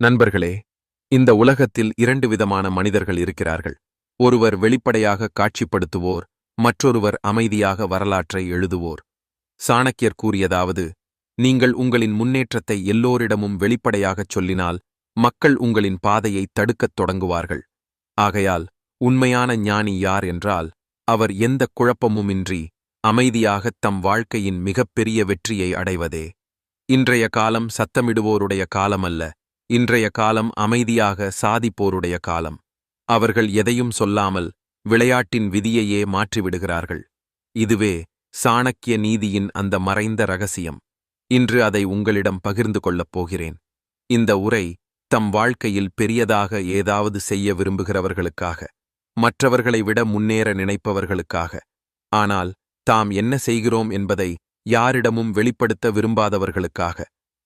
நண்பர்களே, இந்த உலகத்தில் இரண்டு விதமான மனிதர்கள் இருக்கிறார்கள். ஒருவர் வெளிப்படையாக காட்சிப்படுத்துவோர், மற்றொருவர் அமைதியாக வரலாற்றை எழுதுவோர். சாணக்கியர் கூறியதாவது, நீங்கள் உங்களின் முன்னேற்றத்தை எல்லோரிடமும் வெளிப்படையாகச் சொல்லினால் மக்கள் உங்களின் பாதையை தடுக்கத் தொடங்குவார்கள். ஆகையால் உண்மையான ஞானி யார் என்றால், அவர் எந்த குழப்பமுமின்றி அமைதியாகத் தம் வாழ்க்கையின் மிகப்பெரிய வெற்றியை அடைவதே. இன்றைய காலம் சத்தமிடுவோருடைய காலமல்ல, இன்றைய காலம் அமைதியாக சாதிப்போருடைய காலம். அவர்கள் எதையும் சொல்லாமல் விளையாட்டின் விதியையே மாற்றிவிடுகிறார்கள். இதுவே சாணக்கிய நீதியின் அந்த மறைந்த ரகசியம். இன்று அதை உங்களிடம் பகிர்ந்து கொள்ளப் போகிறேன். இந்த உரை தம் வாழ்க்கையில் பெரியதாக ஏதாவது செய்ய விரும்புகிறவர்களுக்காக, மற்றவர்களை விட முன்னேற நினைப்பவர்களுக்காக, ஆனால் தாம் என்ன செய்கிறோம் என்பதை யாரிடமும் வெளிப்படுத்த விரும்பாதவர்களுக்காக.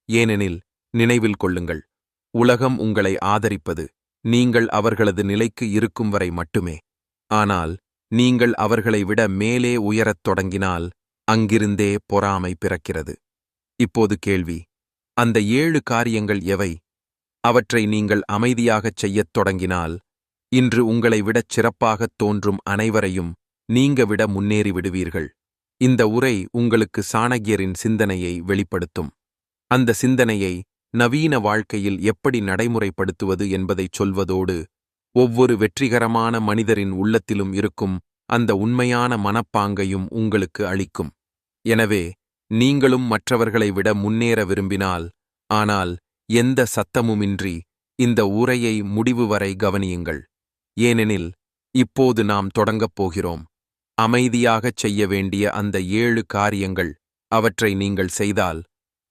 ஏனெனில் நினைவில் கொள்ளுங்கள், உலகம் உங்களை ஆதரிப்பது நீங்கள் அவர்களது நிலைக்கு இருக்கும் வரை மட்டுமே. ஆனால் நீங்கள் அவர்களை விட மேலே உயரத் தொடங்கினால் அங்கிருந்தே பொறாமை பிறக்கிறது. இப்போது கேள்வி, அந்த 7 காரியங்கள் எவை? அவற்றை நீங்கள் அமைதியாகச் செய்யத் தொடங்கினால் இன்று உங்களை விடச் சிறப்பாகத் தோன்றும் அனைவரையும் நீங்க விட முன்னேறி விடுவீர்கள். இந்த உரை உங்களுக்கு சாணக்கியரின் சிந்தனையை வெளிப்படுத்தும். அந்த சிந்தனையை நவீன வாழ்க்கையில் எப்படி நடைமுறைப்படுத்துவது என்பதைச் சொல்வதோடு, ஒவ்வொரு வெற்றிகரமான மனிதரின் உள்ளத்திலும் இருக்கும் அந்த உண்மையான மனப்பாங்கையும் உங்களுக்கு அளிக்கும். எனவே நீங்களும் மற்றவர்களை விட முன்னேற விரும்பினால், ஆனால் எந்த சத்தமுமின்றி இந்த உரையை முடிவு வரை கவனியுங்கள். ஏனெனில் இப்போது நாம் தொடங்கப் போகிறோம். அமைதியாகச் செய்ய வேண்டிய அந்த 7 காரியங்கள். அவற்றை நீங்கள் செய்தால்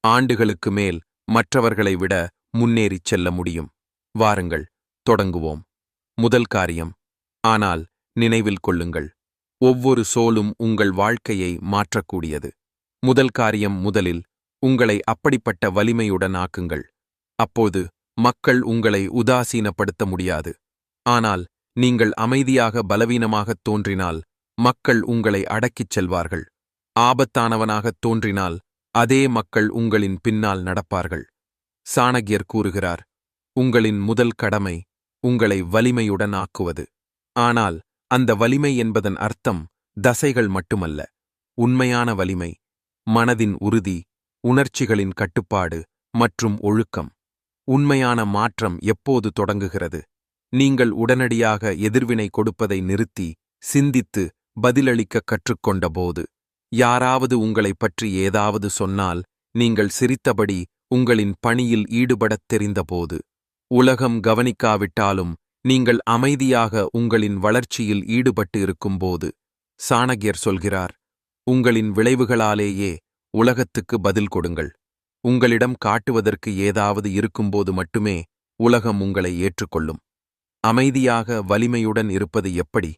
ஆண்டுகளுக்கு மேல் மற்றவர்களை விட முன்னேறிச் செல்ல முடியும். வாருங்கள், தொடங்குவோம். முதல் காரியம். ஆனால் நினைவில் கொள்ளுங்கள், ஒவ்வொரு சோலும் உங்கள் வாழ்க்கையை மாற்றக்கூடியது. முதல் காரியம், முதலில் உங்களை அப்படிப்பட்ட வலிமையுடன் ஆக்குங்கள். அப்போது மக்கள் உங்களை உதாசீனப்படுத்த முடியாது. ஆனால் நீங்கள் அமைதியாக பலவீனமாகத் தோன்றினால் மக்கள் உங்களை அடக்கிச் செல்வார்கள். ஆபத்தானவனாகத் தோன்றினால் அதே மக்கள் உங்களின் பின்னால் நடப்பார்கள். சாணக்கியர் கூறுகிறார், உங்களின் முதல் கடமை உங்களை வலிமையுடன் ஆக்குவது. ஆனால் அந்த வலிமை என்பதன் அர்த்தம் தசைகள் மட்டுமல்ல. உண்மையான வலிமை மனதின் உறுதி, உணர்ச்சிகளின் கட்டுப்பாடு மற்றும் ஒழுக்கம். உண்மையான மாற்றம் எப்போது தொடங்குகிறது? நீங்கள் உடனடியாக எதிர்வினை கொடுப்பதை நிறுத்தி சிந்தித்து பதிலளிக்க கற்றுக்கொண்டபோது. யாராவது உங்களைப் பற்றி ஏதாவது சொன்னால் நீங்கள் சிரித்தபடி உங்களின் பணியில் ஈடுபடத் தெரிந்தபோது. உலகம் கவனிக்காவிட்டாலும் நீங்கள் அமைதியாக உங்களின் வளர்ச்சியில் ஈடுபட்டு இருக்கும்போது. சாணக்கியர் சொல்கிறார், உங்களின் விளைவுகளாலேயே உலகத்துக்கு பதில் கொடுங்கள். உங்களிடம் காட்டுவதற்கு ஏதாவது இருக்கும்போது மட்டுமே உலகம் உங்களை ஏற்றுக்கொள்ளும். அமைதியாக வலிமையுடன் இருப்பது எப்படி?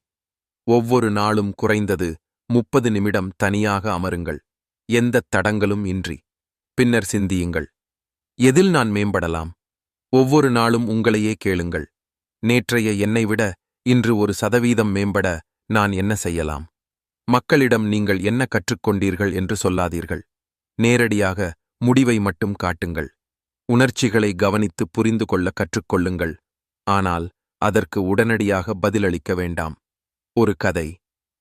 ஒவ்வொரு நாளும் குறைந்தது 30 நிமிடம் தனியாக அமருங்கள், எந்தத் தடங்களும் இன்றி. பின்னர் சிந்தியுங்கள், எதில் நான் மேம்படலாம்? ஒவ்வொரு நாளும் உங்களையே கேளுங்கள், நேற்றைய என்னை விட இன்று 1% மேம்பட நான் என்ன செய்யலாம்? மக்களிடம் நீங்கள் என்ன கற்றுக்கொண்டீர்கள் என்று சொல்லாதீர்கள். நேரடியாக முடிவை மட்டும் காட்டுங்கள். உணர்ச்சிகளை கவனித்து புரிந்து கொள்ள கற்றுக்கொள்ளுங்கள். ஆனால் அதற்கு உடனடியாக பதிலளிக்க வேண்டாம். ஒரு கதை.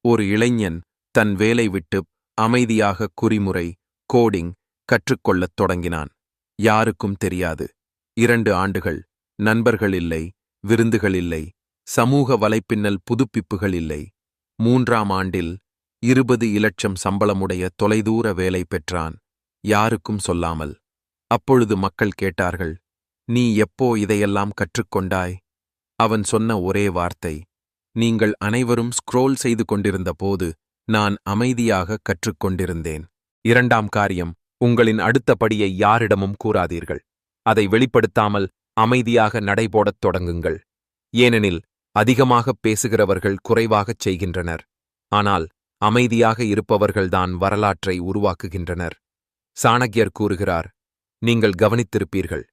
ஒரு இளைஞன் தன் வேலை விட்டு அமைதியாக குறிமுறை கோடிங் கற்றுக்கொள்ளத் தொடங்கினான். யாருக்கும் தெரியாது. 2 ஆண்டுகள். நண்பர்கள் இல்லை, விருந்துகள் இல்லை, சமூக வலைப்பின்னல் புதுப்பிப்புகள் இல்லை. 3ஆம் ஆண்டில் 20 இலட்சம் சம்பளமுடைய தொலைதூர வேலை பெற்றான், யாருக்கும் சொல்லாமல். அப்பொழுது மக்கள் கேட்டார்கள், நீ எப்போ இதையெல்லாம் கற்றுக்கொண்டாய்? அவன் சொன்ன ஒரே வார்த்தை, நீங்கள் அனைவரும் ஸ்க்ரோல் செய்து கொண்டிருந்த போது நான் அமைதியாக கற்றுக்கொண்டிருந்தேன். 2ஆம் காரியம், உங்களின் அடுத்த படியை யாரிடமும் கூறாதீர்கள். அதை வெளிப்படுத்தாமல் அமைதியாக நடைபோடத் தொடங்குங்கள். ஏனெனில் அதிகமாகப் பேசுகிறவர்கள் குறைவாகச் செய்கின்றனர். ஆனால் அமைதியாக இருப்பவர்கள்தான் வரலாற்றை உருவாக்குகின்றனர். சாணக்கியர் கூறுகிறார், நீங்கள் கவனித்திருப்பீர்கள்,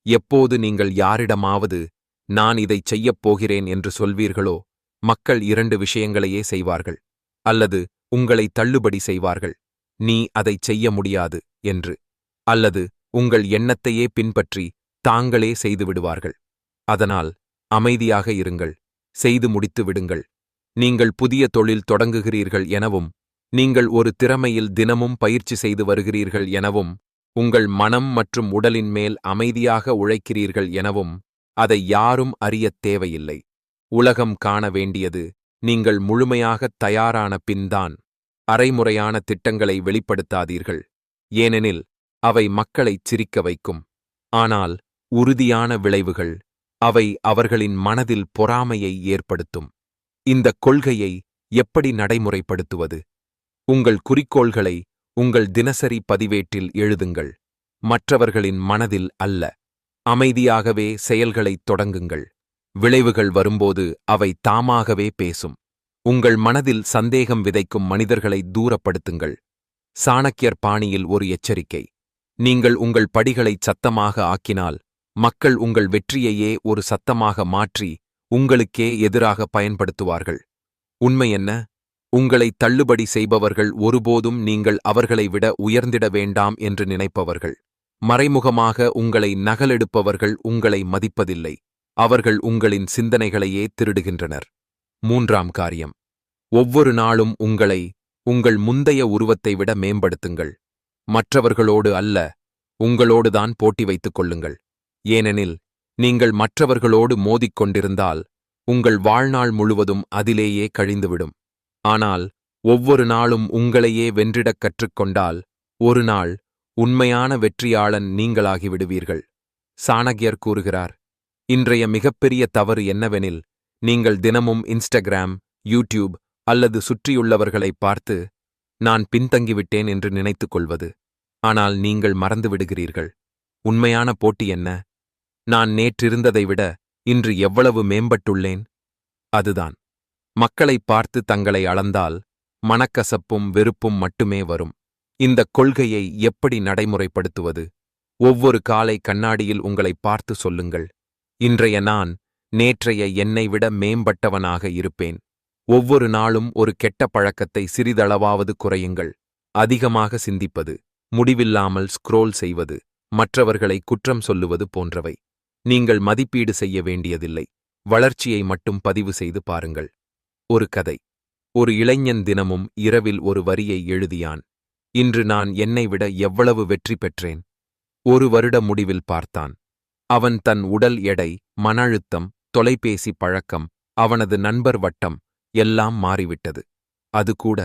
எப்போது நீங்கள் யாரிடமாவது நான் இதைச் செய்யப் போகிறேன் என்று சொல்வீர்களோ, மக்கள் 2 விஷயங்களையே செய்வார்கள். அல்லது உங்களை தள்ளுபடி செய்வார்கள், நீ அதைச் செய்ய முடியாது என்று. அல்லது உங்கள் எண்ணத்தையே பின்பற்றி தாங்களே செய்துவிடுவார்கள். அதனால் அமைதியாக இருங்கள், செய்து முடித்து விடுங்கள். நீங்கள் புதிய தொழில் தொடங்குகிறீர்கள் எனவும், நீங்கள் ஒரு திறமையில் தினமும் பயிற்சி செய்து வருகிறீர்கள் எனவும், உங்கள் மனம் மற்றும் உடலின் மேல் அமைதியாக உழைக்கிறீர்கள் எனவும், அதை யாரும் அறியத் தேவையில்லை. உலகம் காண வேண்டியது நீங்கள் முழுமையாகத் தயாரான பின்தான். அரைமுறையான திட்டங்களை வெளிப்படுத்தாதீர்கள், ஏனெனில் அவை மக்களைச் சிரிக்க வைக்கும். ஆனால் உறுதியான விளைவுகள், அவை அவர்களின் மனதில் பொறாமையை ஏற்படுத்தும். இந்தக் கொள்கையை எப்படி நடைமுறைப்படுத்துவது? உங்கள் குறிக்கோள்களை உங்கள் தினசரி பதிவேட்டில் எழுதுங்கள். மற்றவர்களின் மனதில் அல்ல, அமைதியாகவே செயல்களைத் தொடங்குங்கள். விளைவுகள் வரும்போது அவை தாமாகவே பேசும். உங்கள் மனதில் சந்தேகம் விதைக்கும் மனிதர்களை தூரப்படுத்துங்கள். சாணக்கியர் பாணியில் ஒரு எச்சரிக்கை. நீங்கள் உங்கள் படிகளைச் சத்தமாக ஆக்கினால், மக்கள் உங்கள் வெற்றியையே ஒரு சத்தமாக மாற்றி உங்களுக்கே எதிராக பயன்படுத்துவார்கள். உண்மை என்ன? உங்களை தள்ளுபடி செய்பவர்கள் ஒருபோதும் நீங்கள் அவர்களை விட உயர்ந்திட வேண்டாம் என்று நினைப்பவர்கள். மறைமுகமாக உங்களை நகலெடுப்பவர்கள் உங்களை மதிப்பதில்லை. அவர்கள் உங்களின் சிந்தனைகளையே திருடுகின்றனர். 3ஆம் காரியம். ஒவ்வொரு நாளும் உங்களை உங்கள் முந்தைய உருவத்தை விட மேம்படுத்துங்கள். மற்றவர்களோடு அல்ல, உங்களோடுதான் போட்டி வைத்துக் கொள்ளுங்கள். ஏனெனில் நீங்கள் மற்றவர்களோடு மோதிக்கொண்டிருந்தால் உங்கள் வாழ்நாள் முழுவதும் அதிலேயே கழிந்துவிடும். ஆனால் ஒவ்வொரு நாளும் உங்களையே வென்றிடக் கற்றுக்கொண்டால் ஒரு நாள் உண்மையான வெற்றியாளன் நீங்களாகிவிடுவீர்கள். சாணக்கியர் கூறுகிறார், இன்றைய மிகப்பெரிய தவறு என்னவெனில், நீங்கள் தினமும் இன்ஸ்டாகிராம், யூடியூப் அல்லது சுற்றியுள்ளவர்களை பார்த்து நான் பின்தங்கிவிட்டேன் என்று நினைத்துக் கொள்வது. ஆனால் நீங்கள் மறந்துவிடுகிறீர்கள். உண்மையான போட்டி என்ன? நான் நேற்றிருந்ததை விட இன்று எவ்வளவு மேம்பட்டுள்ளேன்? அதுதான். மக்களைப் பார்த்து தங்களை அளந்தால் மனக்கசப்பும் வெறுப்பும் மட்டுமே வரும். இந்தக் கொள்கையை எப்படி நடைமுறைப்படுத்துவது? ஒவ்வொரு காலை கண்ணாடியில் உங்களை பார்த்து சொல்லுங்கள், இன்றைய நான் நேற்றைய என்னை விட மேம்பட்டவனாக இருப்பேன். ஒவ்வொரு நாளும் ஒரு கெட்ட பழக்கத்தை சிறிதளவாவது குறையுங்கள். அதிகமாக சிந்திப்பது, முடிவில்லாமல் ஸ்க்ரோல் செய்வது, மற்றவர்களை குற்றம் சொல்லுவது போன்றவை. நீங்கள் மதிப்பீடு செய்ய வேண்டியதில்லை, வளர்ச்சியை மட்டும் பதிவு செய்து பாருங்கள். ஒரு கதை. ஒரு இளைஞன் தினமும் இரவில் ஒரு வரியை எழுதியான். இன்று நான் என்னை விட எவ்வளவு வெற்றி பெற்றேன். ஒரு வருட முடிவில் பார்த்தான். அவன் தன் உடல் எடை, மன அழுத்தம், தொலைபேசி பழக்கம், அவனது நண்பர் வட்டம் எல்லாம் மாறிவிட்டது. அது கூட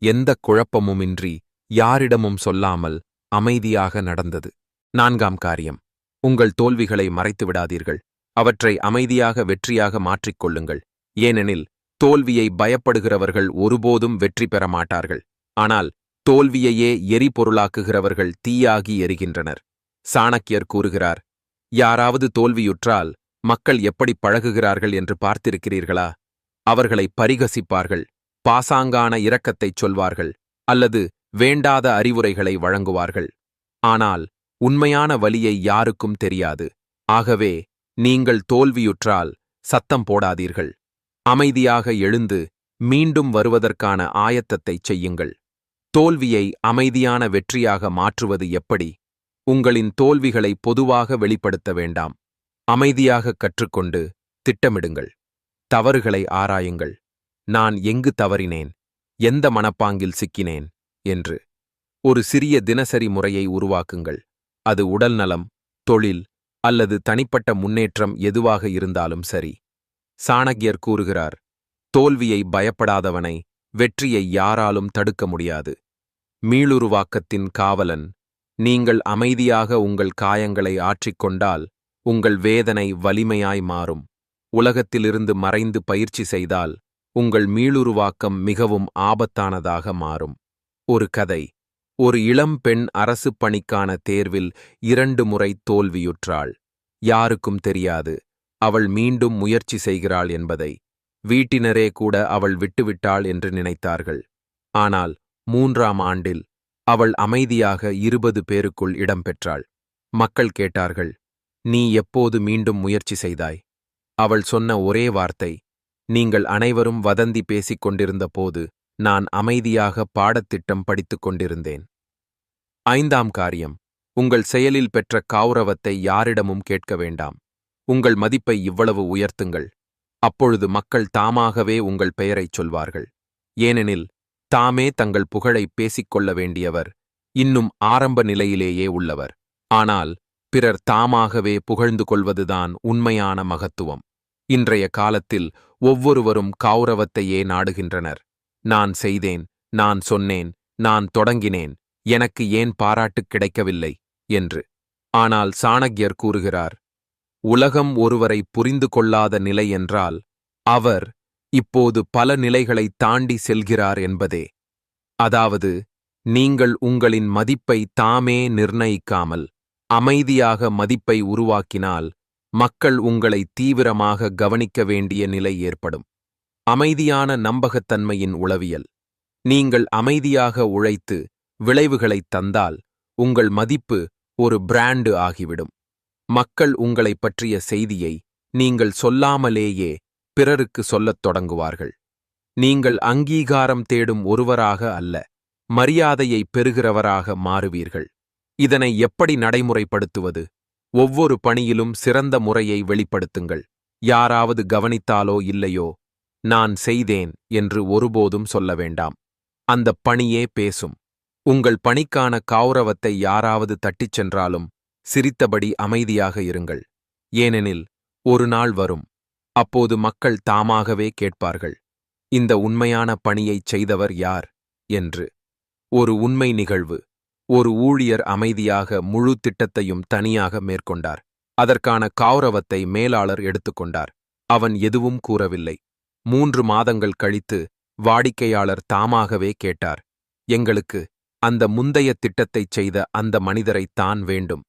எந்தக் குழப்பமுமின்றி, யாரிடமும் சொல்லாமல் அமைதியாக நடந்தது. 4ஆம் காரியம். உங்கள் தோல்விகளை மறைத்துவிடாதீர்கள். அவற்றை அமைதியாக வெற்றியாக மாற்றிக்கொள்ளுங்கள். ஏனெனில் தோல்வியை பயப்படுகிறவர்கள் ஒருபோதும் வெற்றி பெற மாட்டார்கள். ஆனால் தோல்வியையே எரிபொருளாக்குகிறவர்கள் தீயாகி எரிகின்றனர். சாணக்கியர் கூறுகிறார், யாராவது தோல்வியுற்றால் மக்கள் எப்படி பழகுகிறார்கள் என்று பார்த்திருக்கிறீர்களா? அவர்களை பரிகசிப்பார்கள், பாசாங்கான இரக்கத்தைச் சொல்வார்கள், அல்லது வேண்டாத அறிவுரைகளை வழங்குவார்கள். ஆனால் உண்மையான வலியை யாருக்கும் தெரியாது. ஆகவே நீங்கள் தோல்வியுற்றால் சத்தம் போடாதீர்கள். அமைதியாக எழுந்து மீண்டும் வருவதற்கான ஆயத்தத்தைச் செய்யுங்கள். தோல்வியை அமைதியான வெற்றியாக மாற்றுவது எப்படி? உங்களின் தோல்விகளை பொதுவாக வெளிப்படுத்த வேண்டாம். அமைதியாக கற்றுக்கொண்டு திட்டமிடுங்கள். தவறுகளை ஆராயுங்கள். நான் எங்கு தவறினேன், எந்த மனப்பாங்கில் சிக்கினேன் என்று. ஒரு சிறிய தினசரி முறையை உருவாக்குங்கள். அது உடல்நலம், தொழில் அல்லது தனிப்பட்ட முன்னேற்றம் எதுவாக இருந்தாலும் சரி. சாணக்கியர் கூறுகிறார், தோல்வியை பயப்படாதவனை வெற்றியை யாராலும் தடுக்க முடியாது. மீளுருவாக்கத்தின் காவலன். நீங்கள் அமைதியாக உங்கள் காயங்களை ஆற்றிக்கொண்டால் உங்கள் வேதனை வலிமையாய் மாறும். உலகத்திலிருந்து மறைந்து பயிற்சி செய்தால் உங்கள் மீளுருவாக்கம் மிகவும் ஆபத்தானதாக மாறும். ஒரு கதை. ஒரு இளம் பெண் அரசு பணிக்கான தேர்வில் 2 முறை தோல்வியுற்றாள். யாருக்கும் தெரியாது அவள் மீண்டும் முயற்சி செய்கிறாள் என்பதை. வீட்டினரே கூட அவள் விட்டுவிட்டாள் என்று நினைத்தார்கள். ஆனால் 3ஆம் ஆண்டில் அவள் அமைதியாக 20 பேருக்குள் இடம்பெற்றாள். மக்கள் கேட்டார்கள், நீ எப்போது மீண்டும் முயற்சி செய்தாய்? அவள் சொன்ன ஒரே வார்த்தை, நீங்கள் அனைவரும் வதந்தி பேசிக் கொண்டிருந்த போது நான் அமைதியாக பாடத்திட்டம் படித்துக் கொண்டிருந்தேன். 5ஆம் காரியம். உங்கள் செயலில் பெற்ற கௌரவத்தை யாரிடமும் கேட்க வேண்டாம். உங்கள் மதிப்பை இவ்வளவு உயர்த்துங்கள். அப்பொழுது மக்கள் தாமாகவே உங்கள் பெயரைச் சொல்வார்கள். ஏனெனில் தாமே தங்கள் புகழை பேசிக்கொள்ள வேண்டியவர் இன்னும் ஆரம்ப நிலையிலேயே உள்ளவர். ஆனால் பிறர் தாமாகவே புகழ்ந்து கொள்வதுதான் உண்மையான மகத்துவம். இன்றைய காலத்தில் ஒவ்வொருவரும் கௌரவத்தையே நாடுகின்றனர். நான் செய்தேன், நான் சொன்னேன், நான் தொடங்கினேன், எனக்கு ஏன் பாராட்டு கிடைக்கவில்லை என்று. ஆனால் சாணக்கியர் கூறுகிறார், உலகம் ஒருவரை புரிந்து கொள்ளாத நிலை என்றால் அவர் இப்போது பல நிலைகளை தாண்டி செல்கிறார் என்பதே. அதாவது நீங்கள் உங்களின் மதிப்பை தாமே நிர்ணயிக்காமல் அமைதியாக மதிப்பை உருவாக்கினால் மக்கள் உங்களை தீவிரமாக கவனிக்க வேண்டிய நிலை ஏற்படும். அமைதியான நம்பகத்தன்மையின் உளவியல். நீங்கள் அமைதியாக உழைத்து விளைவுகளைத் தந்தால் உங்கள் மதிப்பு ஒரு பிராண்டு ஆகிவிடும். மக்கள் உங்களைப் பற்றிய செய்தியை நீங்கள் சொல்லாமலேயே பிறருக்கு சொல்லத் தொடங்குவார்கள். நீங்கள் அங்கீகாரம் தேடும் ஒருவராக அல்ல, மரியாதையை பெறுகிறவராக மாறுவீர்கள். இதனை எப்படி நடைமுறைப்படுத்துவது? ஒவ்வொரு பணியிலும் சிறந்த முறையை வெளிப்படுத்துங்கள். யாராவது கவனித்தாலோ இல்லையோ, நான் செய்தேன் என்று ஒருபோதும் சொல்ல வேண்டாம். அந்தப் பணியே பேசும். உங்கள் பணிக்கான கௌரவத்தை யாராவது தட்டிச் சென்றாலும் சிரித்தபடி அமைதியாக இருங்கள். ஏனெனில் ஒரு நாள் வரும், அப்போது மக்கள் தாமாகவே கேட்பார்கள், இந்த உண்மையான பணியைச் செய்தவர் யார் என்று. ஒரு உண்மை நிகழ்வு. ஒரு ஊழியர் அமைதியாக முழு திட்டத்தையும் தனியாக மேற்கொண்டார். அதற்கான கௌரவத்தை மேலாளர் எடுத்துக்கொண்டார். அவன் எதுவும் கூறவில்லை. 3 மாதங்கள் கழித்து வாடிக்கையாளர் தாமாகவே கேட்டார், எங்களுக்கு அந்த முந்தைய திட்டத்தைச் செய்த அந்த மனிதரைத்தான் வேண்டும்.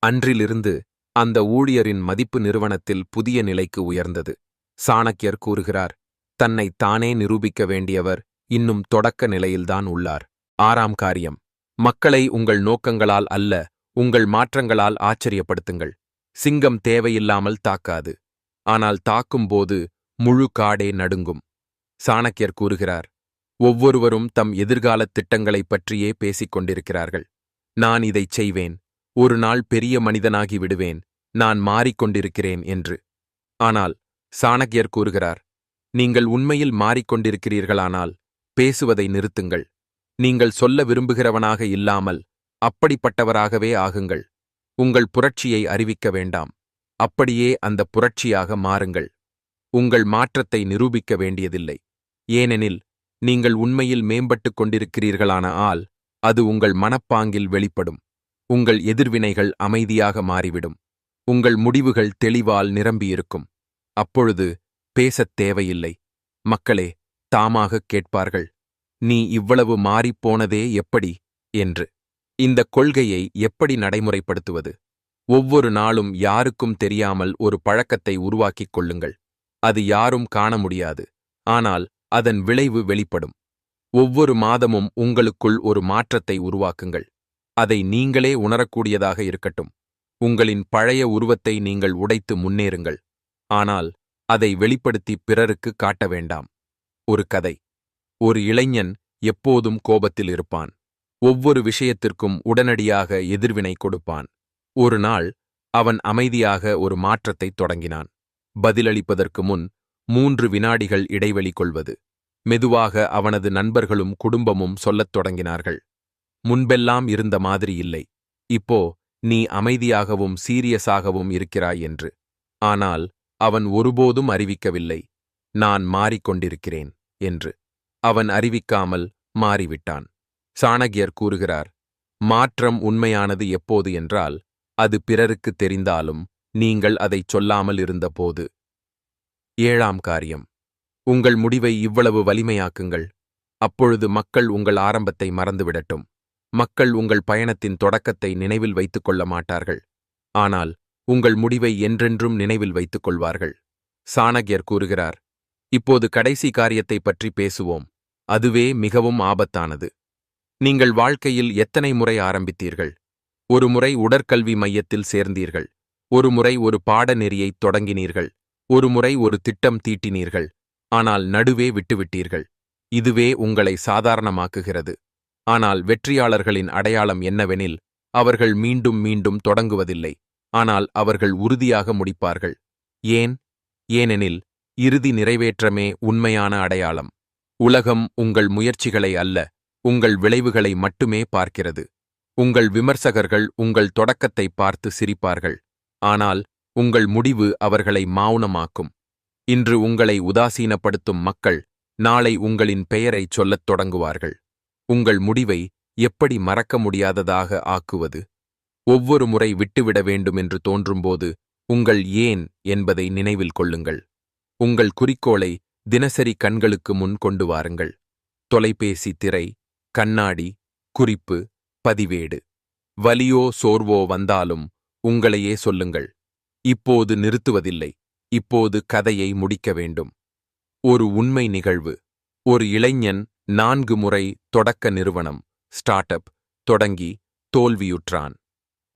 அன்றிலிருந்து அந்த ஊழியரின் மதிப்பு நிறுவனத்தில் புதிய நிலைக்கு உயர்ந்தது. சாணக்கியர் கூறுகிறார், தன்னை தானே நிரூபிக்க வேண்டியவர் இன்னும் தொடக்க நிலையில்தான் உள்ளார். 6ஆம் காரியம். மக்களை உங்கள் நோக்கங்களால் அல்ல, உங்கள் மாற்றங்களால் ஆச்சரியப்படுத்துங்கள். சிங்கம் தேவையில்லாமல் தாக்காது. ஆனால் தாக்கும்போது முழு காடே நடுங்கும். சாணக்கியர் கூறுகிறார், ஒவ்வொருவரும் தம் எதிர்காலத் திட்டங்களைப் பற்றியே பேசிக் கொண்டிருக்கிறார்கள். நான் இதைச் செய்வேன், ஒரு நாள் பெரிய மனிதனாகி விடுவேன், நான் மாறிக்கொண்டிருக்கிறேன் என்று. ஆனால் சாணக்கியர் கூறுகிறார், நீங்கள் உண்மையில் மாறிக்கொண்டிருக்கிறீர்களானால் பேசுவதை நிறுத்துங்கள். நீங்கள் சொல்ல விரும்புகிறவனாக இல்லாமல் அப்படிப்பட்டவராகவே ஆகுங்கள். உங்கள் புரட்சியை அறிவிக்க வேண்டாம், அப்படியே அந்த புரட்சியாக மாறுங்கள். உங்கள் மாற்றத்தை நிரூபிக்க வேண்டியதில்லை. ஏனெனில் நீங்கள் உண்மையில் மேம்பட்டுக் கொண்டிருக்கிறீர்களான ஆல் அது உங்கள் மனப்பாங்கில் வெளிப்படும். உங்கள் எதிர்வினைகள் அமைதியாக மாறிவிடும். உங்கள் முடிவுகள் தெளிவால் நிரம்பியிருக்கும். அப்பொழுது பேசத் தேவையில்லை. மக்களே தாமாகக் கேட்பார்கள், நீ இவ்வளவு மாறிப்போனதே எப்படி என்று. இந்த கொள்கையை எப்படி நடைமுறைப்படுத்துவது? ஒவ்வொரு நாளும் யாருக்கும் தெரியாமல் ஒரு பழக்கத்தை உருவாக்கிக் கொள்ளுங்கள். அது யாரும் காண முடியாது, ஆனால் அதன் விளைவு வெளிப்படும். ஒவ்வொரு மாதமும் உங்களுக்குள் ஒரு மாற்றத்தை உருவாக்குங்கள். அதை நீங்களே உணரக்கூடியதாக இருக்கட்டும். உங்களின் பழைய உருவத்தை நீங்கள் உடைத்து முன்னேறுங்கள். ஆனால் அதை வெளிப்படுத்தி பிறருக்கு காட்ட வேண்டாம். ஒரு கதை. ஒரு இளைஞன் எப்போதும் கோபத்தில் இருப்பான். ஒவ்வொரு விஷயத்திற்கும் உடனடியாக எதிர்வினை கொடுப்பான். ஒரு நாள் அவன் அமைதியாக ஒரு மாற்றத்தைத் தொடங்கினான். பதிலளிப்பதற்கு முன் 3 வினாடிகள் இடைவெளி கொள்வது. மெதுவாக அவனது நண்பர்களும் குடும்பமும் சொல்லத் தொடங்கினார்கள், முன்பெல்லாம் இருந்த மாதிரி இல்லை, இப்போ நீ அமைதியாகவும் சீரியஸாகவும் இருக்கிறாய் என்று. ஆனால் அவன் ஒருபோதும் அறிவிக்கவில்லை, நான் மாறிக்கொண்டிருக்கிறேன் என்று. அவன் அறிவிக்காமல் மாறிவிட்டான். சாணக்கியர் கூறுகிறார், மாற்றம் உண்மையானது எப்போது என்றால் அது பிறருக்கு தெரிந்தாலும் நீங்கள் அதைச் சொல்லாமல் இருந்தபோது. 7ஆம் காரியம். உங்கள் முடிவை இவ்வளவு வலிமையாக்குங்கள். அப்பொழுது மக்கள் உங்கள் ஆரம்பத்தை மறந்துவிடட்டும். மக்கள் உங்கள் பயணத்தின் தொடக்கத்தை நினைவில் வைத்துக் கொள்ள மாட்டார்கள். ஆனால் உங்கள் முடிவை என்றென்றும் நினைவில் வைத்துக் கொள்வார்கள். சாணக்கியர் கூறுகிறார், இப்போது கடைசி காரியத்தைப் பற்றி பேசுவோம். அதுவே மிகவும் ஆபத்தானது. நீங்கள் வாழ்க்கையில் எத்தனை முறை ஆரம்பித்தீர்கள்? ஒரு முறை உடற்கல்வி மையத்தில் சேர்ந்தீர்கள். ஒரு முறை ஒரு பாடநெறியைத் தொடங்கினீர்கள். ஒரு முறை ஒரு திட்டம் தீட்டினீர்கள். ஆனால் நடுவே விட்டுவிட்டீர்கள். இதுவே உங்களை சாதாரணமாக்குகிறது. ஆனால் வெற்றியாளர்களின் அடையாளம் என்னவெனில், அவர்கள் மீண்டும் மீண்டும் தொடங்குவதில்லை, ஆனால் அவர்கள் உறுதியாக முடிப்பார்கள். ஏன்? ஏனெனில் இறுதி நிறைவேற்றமே உண்மையான அடையாளம். உலகம் உங்கள் முயற்சிகளை அல்ல, உங்கள் விளைவுகளை மட்டுமே பார்க்கிறது. உங்கள் விமர்சகர்கள் உங்கள் தொடக்கத்தை பார்த்து சிரிப்பார்கள், ஆனால் உங்கள் முடிவு அவர்களை மௌனமாக்கும். இன்று உங்களை உதாசீனப்படுத்தும் மக்கள் நாளை உங்களின் பெயரைச் சொல்லத் தொடங்குவார்கள். உங்கள் முடிவை எப்படி மறக்க முடியாததாக ஆக்குவது? ஒவ்வொரு முறை விட்டுவிட வேண்டும் என்று தோன்றும்போது உங்கள் ஏன் என்பதை நினைவில் கொள்ளுங்கள். உங்கள் குறிக்கோளை தினசரி கண்களுக்கு முன் கொண்டு வாருங்கள். தொலைபேசி திரை, கண்ணாடி, குறிப்பு, பதிவேடு. வலியோ சோர்வோ வந்தாலும் உங்களையே சொல்லுங்கள், இப்போது நிறுத்துவதில்லை, இப்போது கதையை முடிக்க வேண்டும். ஒரு உண்மை நிகழ்வு. ஒரு இளைஞன் 4 முறை தொடக்க நிறுவனம் ஸ்டார்ட் அப் தொடங்கி தோல்வியுற்றான்.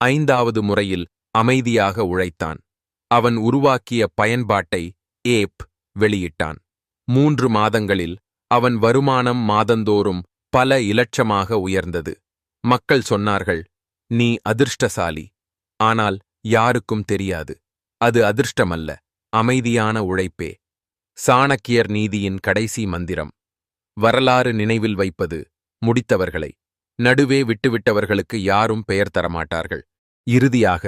5வது முறையில் அமைதியாக உழைத்தான். அவன் உருவாக்கிய பயன்பாட்டை ஏப் வெளியிட்டான். 3 மாதங்களில் அவன் வருமானம் மாதந்தோறும் பல இலட்சமாக உயர்ந்தது. மக்கள் சொன்னார்கள், நீ அதிர்ஷ்டசாலி. ஆனால் யாருக்கும் தெரியாது, அது அதிர்ஷ்டமல்ல, அமைதியான உழைப்பே. சாணக்கியர் நீதியின் கடைசி மந்திரம். வரலாறு நினைவில் வைப்பது முடித்தவர்களை, நடுவே விட்டுவிட்டவர்களுக்கு யாரும் பெயர் தரமாட்டார்கள். இறுதியாக,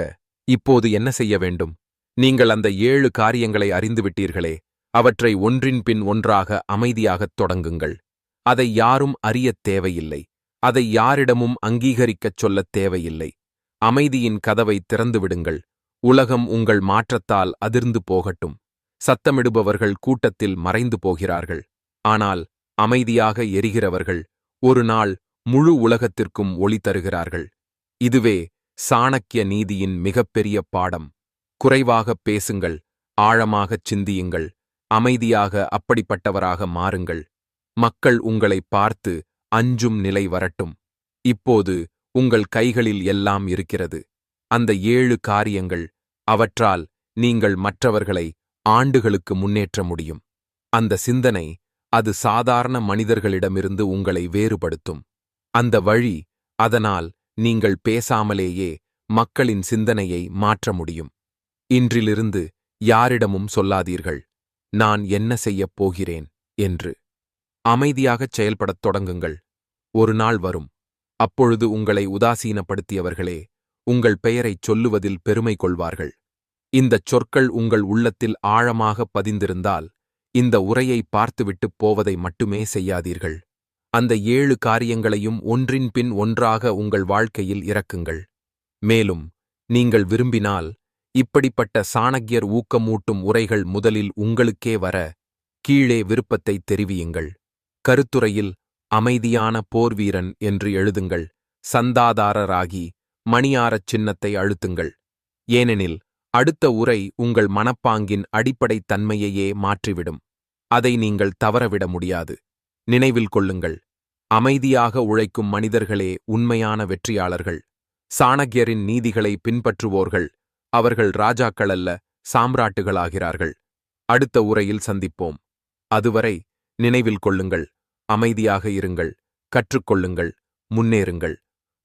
இப்போது என்ன செய்ய வேண்டும்? நீங்கள் அந்த 7 காரியங்களை அறிந்துவிட்டீர்களே, அவற்றை ஒன்றின் பின் ஒன்றாக அமைதியாகத் தொடங்குங்கள். அதை யாரும் அறியத் தேவையில்லை, அதை யாரிடமும் அங்கீகரிக்கச் சொல்லத் தேவையில்லை. அமைதியின் கதவை திறந்துவிடுங்கள். உலகம் உங்கள் மாற்றத்தால் அதிர்ந்து போகட்டும். சத்தமிடுபவர்கள் கூட்டத்தில் மறைந்து போகிறார்கள், ஆனால் அமைதியாக எரிகிறவர்கள் ஒரு நாள் முழு உலகத்திற்கும் ஒளி தருகிறார்கள். இதுவே சாணக்கிய நீதியின் மிகப்பெரிய பாடம். குறைவாகப் பேசுங்கள், ஆழமாகச் சிந்தியுங்கள், அமைதியாக அப்படிப்பட்டவராக மாறுங்கள். மக்கள் உங்களை பார்த்து அஞ்சும் நிலை வரட்டும். இப்போது உங்கள் கைகளில் எல்லாம் இருக்கிறது. அந்த 7 காரியங்கள், அவற்றால் நீங்கள் மற்றவர்களை ஆண்டுகளுக்கு முன்னேற்ற முடியும். அந்த சிந்தனை, அது சாதாரண மனிதர்களிடமிருந்து உங்களை வேறுபடுத்தும். அந்த வழி, அதனால் நீங்கள் பேசாமலேயே மக்களின் சிந்தனையை மாற்ற முடியும். இன்றிலிருந்து யாரிடமும் சொல்லாதீர்கள், நான் என்ன செய்யப் போகிறேன் என்று. அமைதியாகச் செயல்படத் தொடங்குங்கள். ஒரு நாள் வரும், அப்பொழுது உங்களை உதாசீனப்படுத்தியவர்களே உங்கள் பெயரைச் சொல்லுவதில் பெருமை கொள்வார்கள். இந்தச் சொற்கள் உங்கள் உள்ளத்தில் ஆழமாக பதிந்திருந்தால், இந்த உரையை பார்த்துவிட்டுப் போவதை மட்டுமே செய்யாதீர்கள். அந்த 7 காரியங்களையும் ஒன்றின் பின் ஒன்றாக உங்கள் வாழ்க்கையில் இறக்குங்கள். மேலும் நீங்கள் விரும்பினால், இப்படிப்பட்ட சாணக்கியர் ஊக்கமூட்டும் உரைகள் முதலில் உங்களுக்கே வர கீழே விருப்பத்தைத் தெரிவியுங்கள். கருத்துரையில் அமைதியான போர்வீரன் என்று எழுதுங்கள். சந்தாதாரராகி மணியாரச் சின்னத்தை அழுத்துங்கள். ஏனெனில் அடுத்த உரை உங்கள் மனப்பாங்கின் அடிப்படைத் தன்மையையே மாற்றிவிடும். அதை நீங்கள் தவறவிட முடியாது. நினைவில் கொள்ளுங்கள், அமைதியாக உழைக்கும் மனிதர்களே உண்மையான வெற்றியாளர்கள். சாணக்கியரின் நீதிகளை பின்பற்றுவோர்கள், அவர்கள் ராஜாக்கள் அல்ல, சாம்ராட்டுகளாகிறார்கள். அடுத்த உரையில் சந்திப்போம். அதுவரை நினைவில் கொள்ளுங்கள், அமைதியாக இருங்கள், கற்றுக்கொள்ளுங்கள், முன்னேறுங்கள்.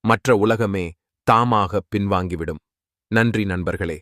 மற்ற உலகமே தாமாக பின்வாங்கிவிடும். நன்றி நண்பர்களே.